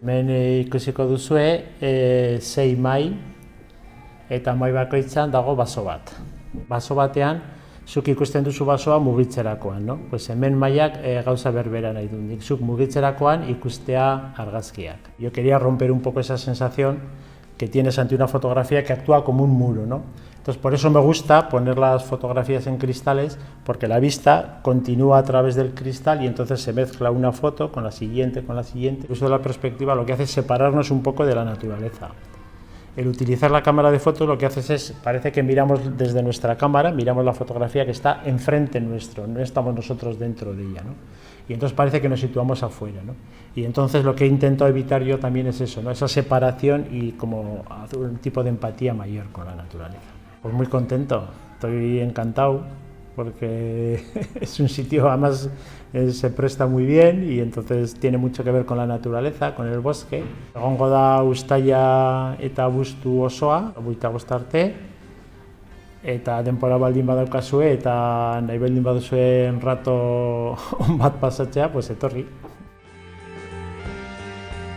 Hemen ikusiko duzue, 6 mai, eta mai bakoitzan dago baso bat. Baso batean, zuk ikusten duzu basoa mugitzerakoan, no? Pues hemen maiak gauza berbera nahi du. Zuk mugitzerakoan ikustea argazkiak. Yo quería romper un poco esa sensación que tienes ante una fotografía que actúa como un muro, ¿no? Entonces, por eso me gusta poner las fotografías en cristales, porque la vista continúa a través del cristal y entonces se mezcla una foto con la siguiente, con la siguiente. El uso de la perspectiva lo que hace es separarnos un poco de la naturaleza. El utilizar la cámara de fotos lo que hace es, parece que miramos desde nuestra cámara, miramos la fotografía que está enfrente nuestro, no estamos nosotros dentro de ella, ¿no? Y entonces parece que nos situamos afuera, ¿no? Y entonces lo que intento evitar yo también es eso, ¿no? Esa separación y como hacer un tipo de empatía mayor con la naturaleza. Pues muy contento, estoy encantado porque es un sitio, además se presta muy bien y entonces tiene mucho que ver con la naturaleza, con el bosque. Egongo da uztaila eta abuztu osoa, 25 arte, eta denbora baldin badaukazue eta nahi baldin baduzuen rato on bat pasatzea, pues etorri.